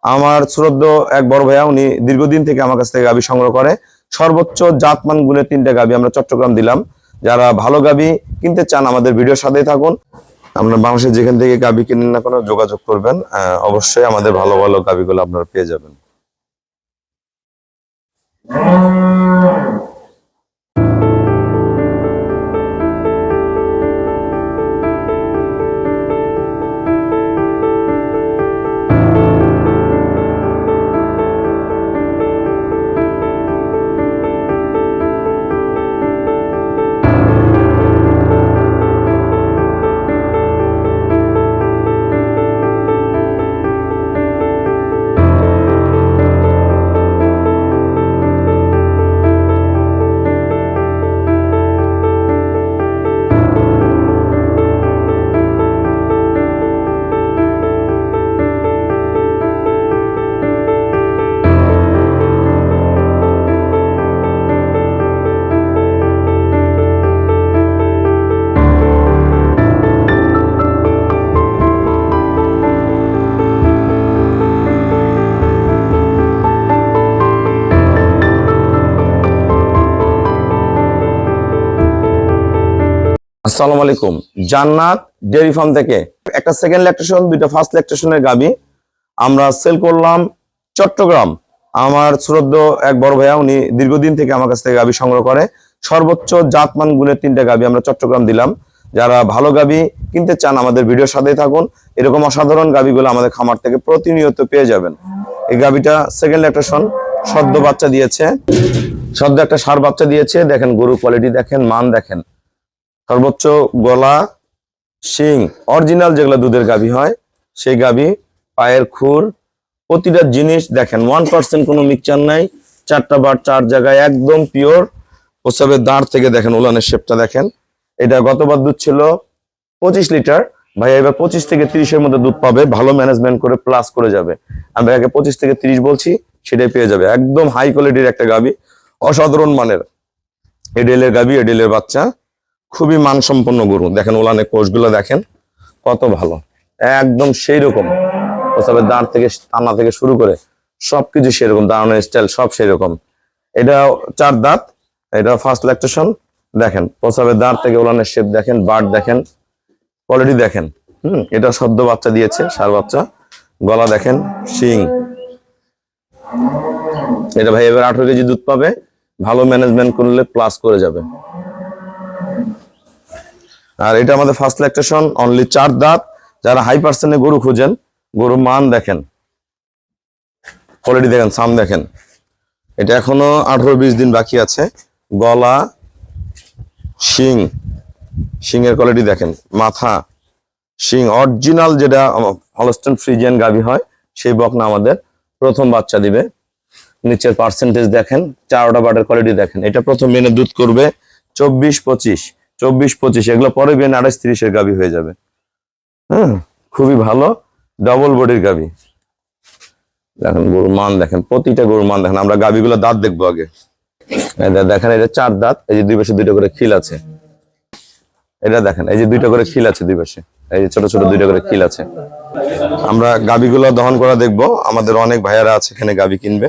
আমার শ্রদ্ধ এক বড় ভাইয়া, উনি দীর্ঘদিন থেকে আমার কাছ থেকে গাভী সংগ্রহ করে। সর্বোচ্চ জাতমান গুণের 3টা গাভী আমরা চট্টগ্রাম দিলাম। যারা ভালো গাভী কিনতে চান আমাদের ভিডিওর সাথেই থাকুন। আপনারা বাংলাদেশে যেখান থেকে গাভী কিনেন না কোনো যোগাযোগ করবেন, অবশ্যই আমাদের ভালো ভালো গাভীগুলো আপনারা পেয়ে যাবেন। আসসালামু আলাইকুম। জান্নাত ডেয়ারি ফার্ম থেকে একটা সেকেন্ড ল্যাকটেশন, 2টা ফার্স্ট ল্যাকটেশনের গাভী আমরা সেল করলাম চট্টগ্রাম। আমার শ্রদ্ধ এক বড় ভাইয়া, উনি দীর্ঘদিন থেকে আমার কাছ থেকে গাভী সংগ্রহ করে। সর্বোচ্চ জাতমান গুণের 3টা গাভী আমরা চট্টগ্রাম দিলাম। যারা ভালো গাভী কিনতে চান আমাদের ভিডিওর সাথেই থাকুন। এরকম অসাধারণ গাভীগুলো আমাদের খামার থেকে প্রতিনিয়ত পেয়ে যাবেন। এই গাভীটা সেকেন্ড ল্যাকটেশন, সদ্য বাচ্চা দিয়েছে, সদ্য একটা ষাঁড় বাচ্চা দিয়েছে। দেখেন গরু কোয়ালিটি দেখেন, মান দেখেন। সর্বোচ্চ গলা, শিং, অরিজিনাল যেগুলো দুধের গাভী হয় সেই গাভী, পায়ের খুর, প্রতিটা জিনিস দেখেন 1% কোনো মিক্সচার নাই। 4টা বার 4 জায়গায় একদম পিওর। প্রসাবের দাঁড় থেকে দেখেন উলানের শেপটা দেখেন। এটা গতবার দুধ ছিল 25 লিটার, ভাই এবার 25 থেকে 30-এর মধ্যে দুধ পাবে। ভালো ম্যানেজমেন্ট করে প্লাস করে যাবে। আমি ভাইকে 25 থেকে 30 বলছি, সেটাই পেয়ে যাবে। একদম হাই কোয়ালিটির একটা গাভী, অসাধারণ মানের এডেলের গাভী, এডেলের বাচ্চা, খুবই মানসম্পন্ন গরু। দেখেন ওলানে কোষগুলো দেখেন কত ভালো, একদম সেই রকম। প্রসাবের দাঁড় থেকে টানা থেকে শুরু করে সবকিছু সেরকম, দাঁড়ানোর স্টাইল সব সেই রকম। এটা 4 দাঁত, এটা ফার্স্ট ল্যাকটেশন। দেখেন প্রসাবের দাঁড় থেকে ওলানের শেপ দেখেন, বাট দেখেন, কোয়ালিটি দেখেন। এটা সদ্য বাচ্চা দিয়েছে, ষাঁড় বাচ্চা। গলা দেখেন, শিং। এটা ভাই এবার 18 কেজি দুধ পাবে। ভালো ম্যানেজমেন্ট করলে প্লাস করে যাবে। আর এটা আমাদের ফার্স্ট ল্যাকটেশন, অনলি 4 দাঁত। যারা হাই পার্সেন্টে গরু খুঁজেন, গরু মান দেখেন, কোয়ালিটি দেখেন, সাম দেখেন। এটা এখনো 18-20 দিন বাকি আছে। গলা, শিং, শিংয়ের কোয়ালিটি দেখেন, মাথা, শিং অরিজিনাল যেটা হলস্টেইন ফ্রিজিয়ান গাভী হয় সেই বকনা আমাদের প্রথম বাচ্চা দিবে। নিচের পার্সেন্টেজ দেখেন, 4টা বাটের কোয়ালিটি দেখেন। এটা প্রথম মেনে দুধ করবে 24-25 এগুলো পরে বিয়ে 28-30-এর গাভী হয়ে যাবে। খুবই ভালো ডবল বডির গাভী। দেখেন গরুর মান দেখেন, প্রতিটা গরুর মান দেখেন। আমরা গাভীগুলো দাঁত দেখবো আগে। দেখেন এটা 4 দাঁত, এই যে 2 পাশে 2টা করে খিল আছে। এটা দেখেন এই যে 2টা করে খিল আছে 2 পাশে, এই যে ছোট ছোট 2টা করে খিল আছে। আমরা গাভীগুলো দহন করা দেখবো। আমাদের অনেক ভাইয়ারা আছে এখানে গাভী কিনবে,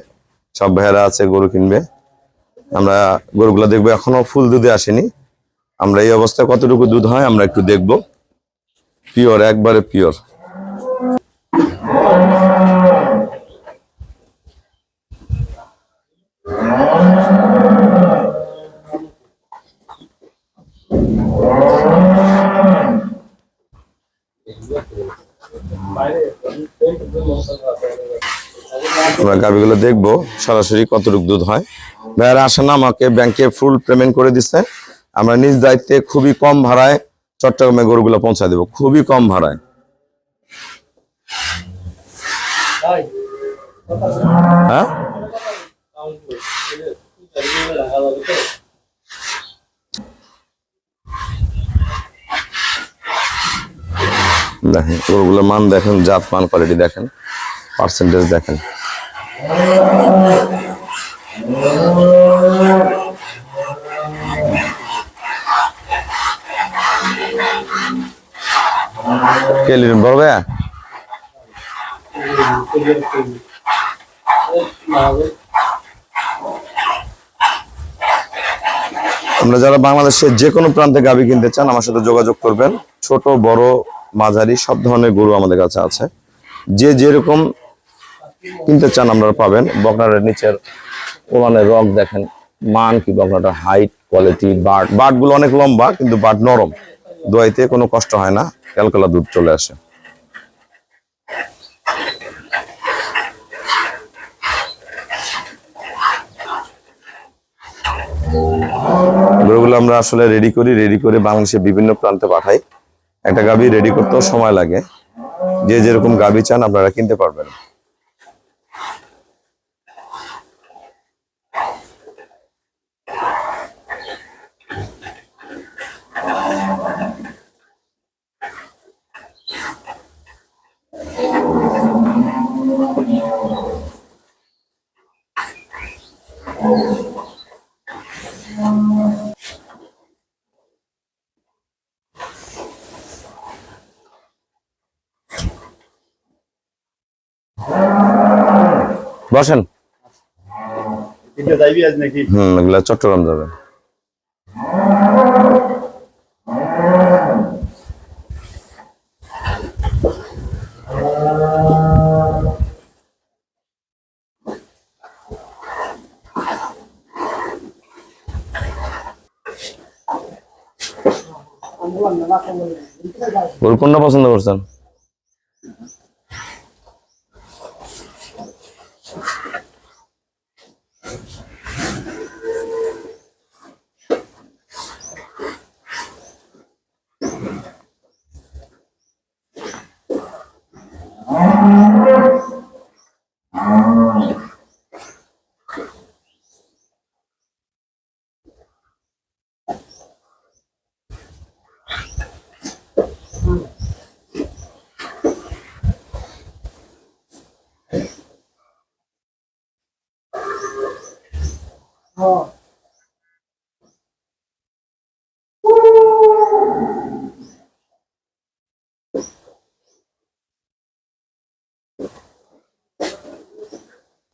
সব ভাইয়ারা আছে গরু কিনবে। আমরা গরুগুলো দেখবো, এখনো ফুল দুধে আসেনি। আমরা এই অবস্থায় কতটুকু দুধ হয় আমরা একটু দেখবো। পিওর, একবারে পিওর। আমরা গাভীগুলো দেখবো সরাসরি কতটুকু দুধ হয়। ভাইয়ারা আসেন না, আমাকে ব্যাংকে ফুল পেমেন্ট করে দিচ্ছে। আমরা নিজ দায়িত্বে খুবই কম ভাড়ায় চট্টগ্রামে গরুগুলো পৌঁছা দেবো, খুবই কম ভাড়ায়। হ্যাঁ দেখেন গরুগুলোর মান দেখেন, জাত মান কোয়ালিটি দেখেন, পার্সেন্টেজ দেখেন। কে লিখেন বড় ভাইয়া? আমরা যারা বাংলাদেশের যে কোনো প্রান্তে গাভী কিনতে চান আমার সাথে যোগাযোগ করবেন। ছোট বড় মাঝারি সব ধরনের গরু আমাদের কাছে আছে। যে যেরকম কিনতে চান আপনারা পাবেন। বকনার নিচের ওলানের রগ দেখেন, মান কি বকনাটার হাইট কোয়ালিটি। বাট গুলো অনেক লম্বা কিন্তু বাট নরম, দোয়াইতে কোনো কষ্ট হয় না, ক্যালকালা দুধ চলে আসে। গরুগুলো আমরা আসলে রেডি করে বাংলাদেশের বিভিন্ন প্রান্তে পাঠাই। একটা গাভী রেডি করতেও সময় লাগে। যে যেরকম গাভী চান আপনারা কিনতে পারবেন। বসেন। এগুলা চট্টগ্রাম যাবে। গরু কোনটা পছন্দ করছেন?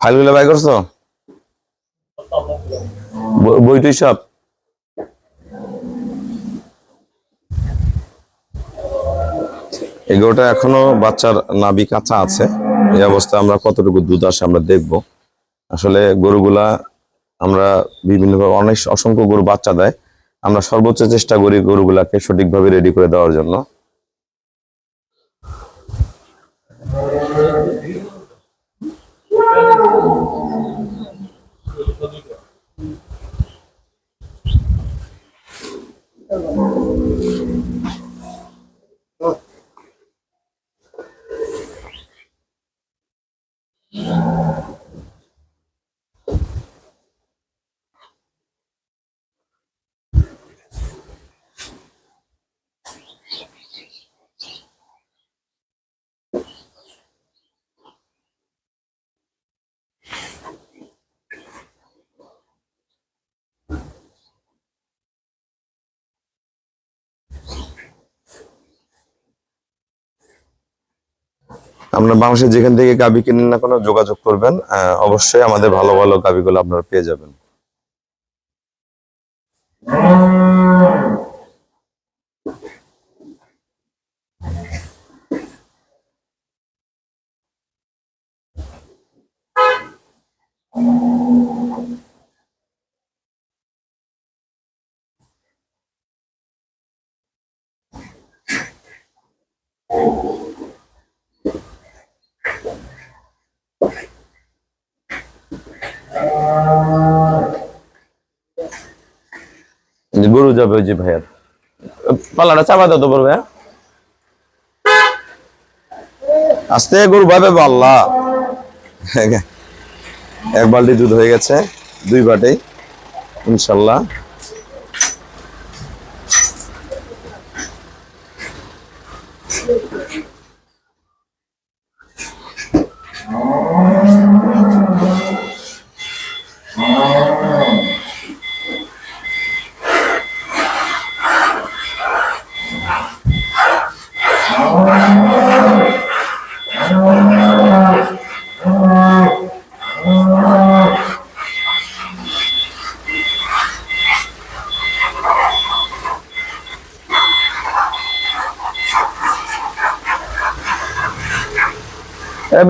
ফাইলগুলো বাই করছো? বইটই সব? এই গরুটা এখনো বাচ্চার নাভি কাঁচা আছে। এই অবস্থায় আমরা কতটুকু দুধ আসে আমরা দেখব। আসলে গরুগুলা আমরা বিভিন্নভাবে অসংখ্য গরু বাচ্চা দেয়। আমরা সর্বোচ্চ চেষ্টা করি গরুগুলাকে সঠিকভাবে রেডি করে দেওয়ার জন্য। আপনারা বাংলাদেশে যেখান থেকে গাভী কিনেন না কোনো যোগাযোগ করবেন। অবশ্যই আমাদের ভালো ভালো গাভীগুলো আপনারা পেয়ে যাবেন। গরু যাবে ওই যে ভাইয়ার পালাটা চাপা দাও তো পড়বে। আস্তে গরু ভাবে আল্লাহ। এক বালতি দুধ হয়ে গেছে, 2 বাটেই ইনশাল্লাহ।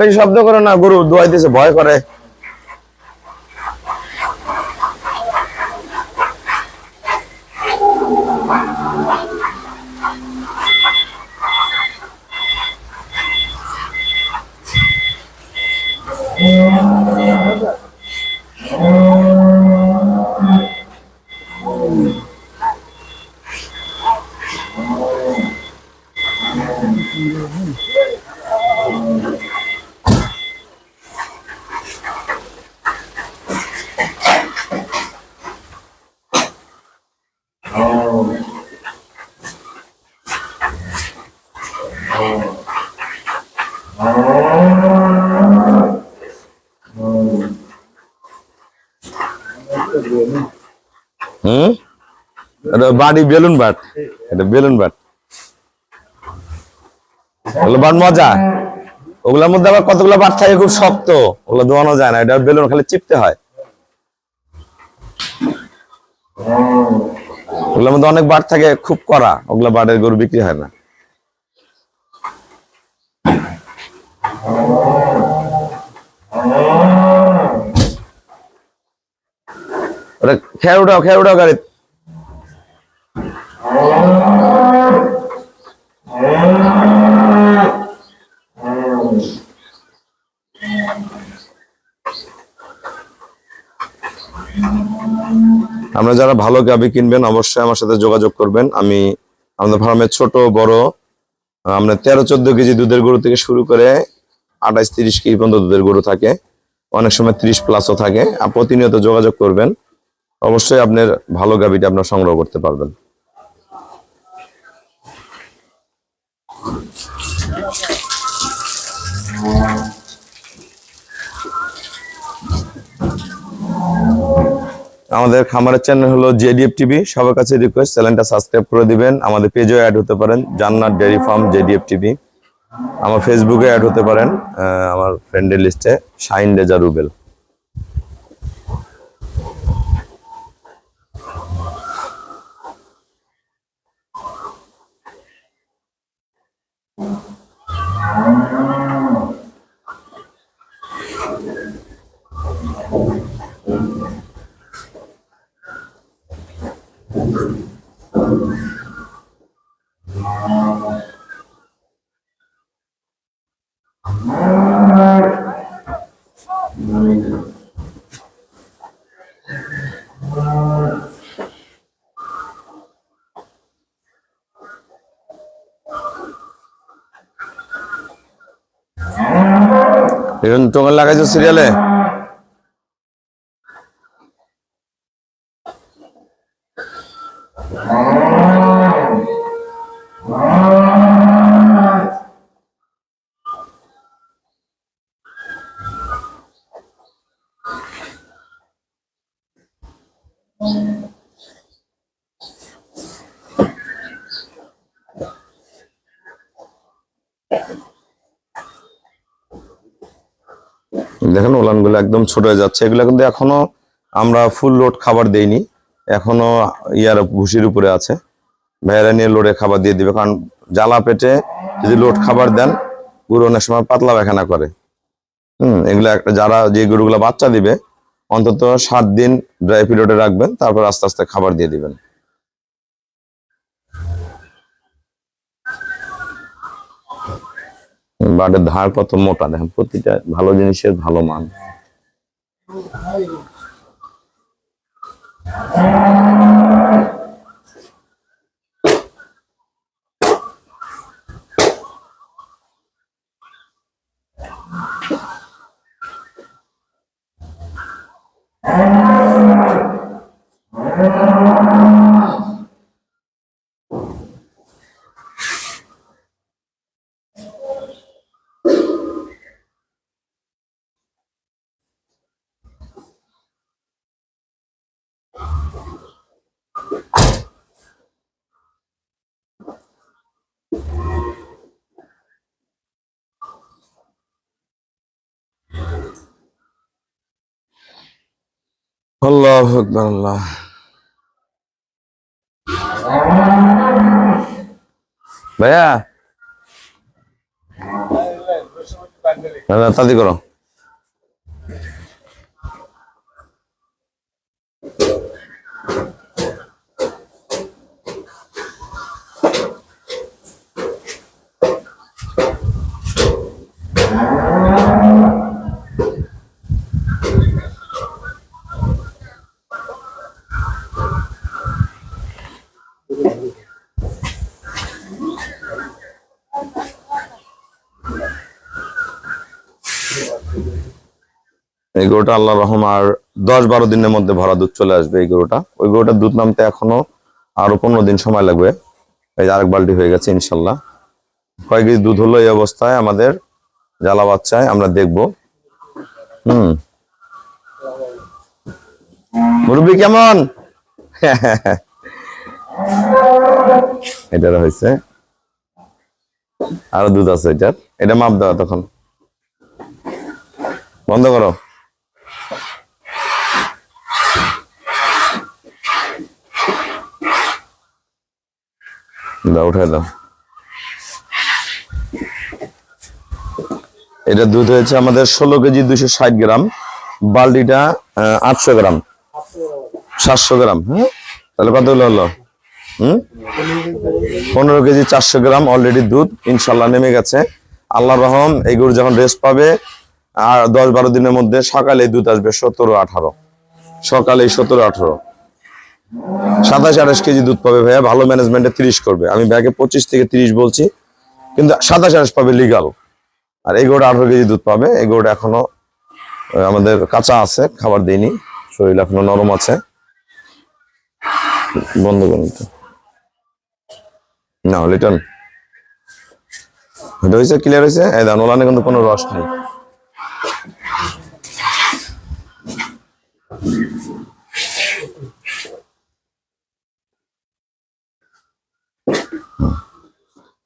বেশি শব্দ করে না, গরু দোয়াই দিছে, ভয় করে। এটা বাড়ি বেলুন বাট, এটা বেলুন বাট, ওগুলো বাট মজা। ওগুলোর মধ্যে আবার কতগুলো বাট থাকে খুব শক্ত, ওগুলো ধোয়ানো যায় না, এটা বেলুন খালি চিপতে হয়। ওগুলোর মধ্যে অনেক বাট থাকে খুব কড়া, ওগুলো বাটের গরু বিক্রি হয় না। ওটা খেয়ে উঠাও গাড়ি। আমরা যারা ভালো গাভী কিনবেন অবশ্যই আমার সাথে যোগাযোগ করবেন। আমি আমাদের ফার্মে ছোট বড় আমরা 13-14 কেজি দুধের গরু থেকে শুরু করে 28-30 কেজি পর্যন্ত দুধের গরু থাকে, অনেক সময় 30+ থাকে। প্রতিনিয়ত যোগাযোগ করবেন, অবশ্যই আপনার ভালো গাভীটা আপনার সংগ্রহ করতে পারবেন। আমাদের খামারের চ্যানেল হলো জেডিএফ টিভি। সবার কাছে রিকোয়েস্ট চ্যানেলটা সাবস্ক্রাইব করে দিবেন। আমাদের পেজেও অ্যাড হতে পারেন, জান্নাত ডেয়ারি ফার্ম জেডিএফ টিভি। আমার ফেসবুকে অ্যাড হতে পারেন, আমার ফ্রেন্ডের লিস্টে শাহিন রেজা রুবেল। এখন টোকেন লাগাইছো সিরিয়ালে? দেখেন ওলান গুলো একদম ছোট হয়ে যাচ্ছে। এগুলো কিন্তু এখনো আমরা ফুল লোড খাবার দেইনি, এখনো ইয়ার ভুসির উপরে আছে। ভাইয়ারা নিয়ে লোডে খাবার দিয়ে দিবে, কারণ জ্বালা পেটে যদি লোড খাবার দেন গরু অনেক সময় পাতলা পায়খানা করে। এগুলা যারা যে গরুগুলো বাচ্চা দিবে অন্তত 7 দিন ড্রাই পিরিয়ডে রাখবেন, তারপর আস্তে আস্তে খাবার দিয়ে দিবেন। বাটের ধার কত মোটা দেখেন, প্রতিটা ভালো জিনিসের ভালো মান। আল্লাহু আকবার। আল্লাহ ভাইয়া তাড়াতাড়ি করো। এই গরুটা আল্লাহ রহম আর 10-12 দিনের মধ্যে ভরা দুধ চলে আসবে। এই গরুটা, ওই গরুটার দুধ নামতে এখনো আরো 15 দিন সময় লাগবে। এই যে আরেক বালতি হয়ে গেছে ইনশাল্লাহ। কয় কেজি দুধ হলো এই অবস্থায় আমাদের জ্বালা বাচ্চায়, আমরা দেখবো। মুরব্বি কেমন? এটার হয়েছে আরো দুধ আছে এটার, এটা মাপ দেওয়া। তখন বন্ধ করো। দাও, উঠে দাও। এটা দুধ হয়েছে আমাদের 16 কেজি 260 গ্রাম। বালতিটা 800 গ্রাম, 700 গ্রাম। তাহলে কত হলো? 15 কেজি 400 গ্রাম অলরেডি দুধ ইনশাল্লাহ নেমে গেছে। আল্লাহর রহম, এই গরু যখন রেস্ট পাবে আর 10-12 দিনের মধ্যে সকালে দুধ আসবে 17-18, সকালে 17-18, 27-28 কেজি দুধ পাবে ভাইয়া। ভালো ম্যানেজমেন্টে 30 করবে। আমি ব্যাগে 25 থেকে 30 বলছি, কিন্তু 27-28 পাবে লিগাল। আর এই গরুটা 18 কেজি দুধ পাবে। এই গরুটা এখনো আমাদের কাঁচা আছে, খাবার দেয়নি, শরীর এখনো নরম আছে। বন্ধ করুন তো না, লিটন এটা হয়েছে, ক্লিয়ার হয়েছে। এই দান ওলানে কিন্তু কোনো রস নেই।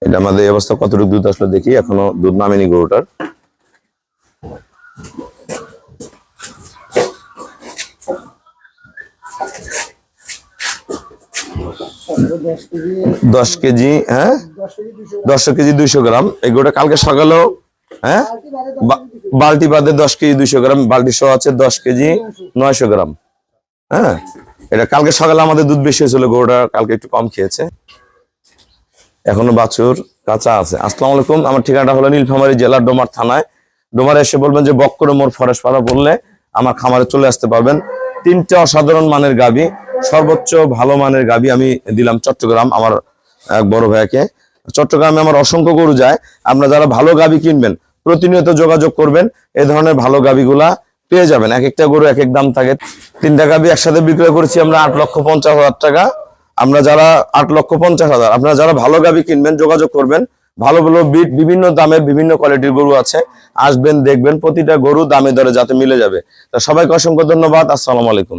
এটা আমাদের এই অবস্থা কতটুকু দুধ আসলে দেখি। এখনো দুধ নামেনি গরুটার। দশ কেজি, হ্যাঁ 10 কেজি 200 গ্রাম। এই গরুটা কালকে সকালেও, হ্যাঁ বালতি বাদে 10 কেজি 200 গ্রাম, বালতি সহ আছে 10 কেজি 900 গ্রাম। হ্যাঁ, এটা কালকে সকালে আমাদের দুধ বেশি হয়েছিল, গরুটা কালকে একটু কম খেয়েছে। এখনো বাছুর কাঁচা আছে। আসসালামু আলাইকুম, আমার ঠিকানাটা হলো নীলফামারী জেলার ডোমার থানায়। ডোমারে এসে বলবেন যে বক্করে মোড় ফরেস্ট পাড়া বললে আমার খামারে চলে আসতে পারবেন। 3টে অসাধারণ মানের গাবি, সর্বোচ্চ ভালো মানের গাবি আমি দিলাম চট্টগ্রাম আমার এক বড় ভাইকে। চট্টগ্রামে আমার অসংখ্য গরু যায়। আপনারা যারা ভালো গাবি কিনবেন প্রতিনিয়ত যোগাযোগ করবেন, এই ধরনের ভালো গাবিগুলা পেয়ে যাবেন। এক একটা গরু এক এক দাম থাকে। 3টা গাবি একসাথে বিক্রয় করেছি আমরা 8,50,000 টাকা। আমরা যারা 8,50,000, আপনারা যারা ভালো গাবি কিনবেন যোগাযোগ করবেন। ভালো ভালো বিট, বিভিন্ন দামের বিভিন্ন কোয়ালিটির গরু আছে, আসবেন দেখবেন। প্রতিটা গরু দামে দরে যাতে মিলে যাবে। তা সবাইকে অসংখ্য ধন্যবাদ। আসসালামু আলাইকুম।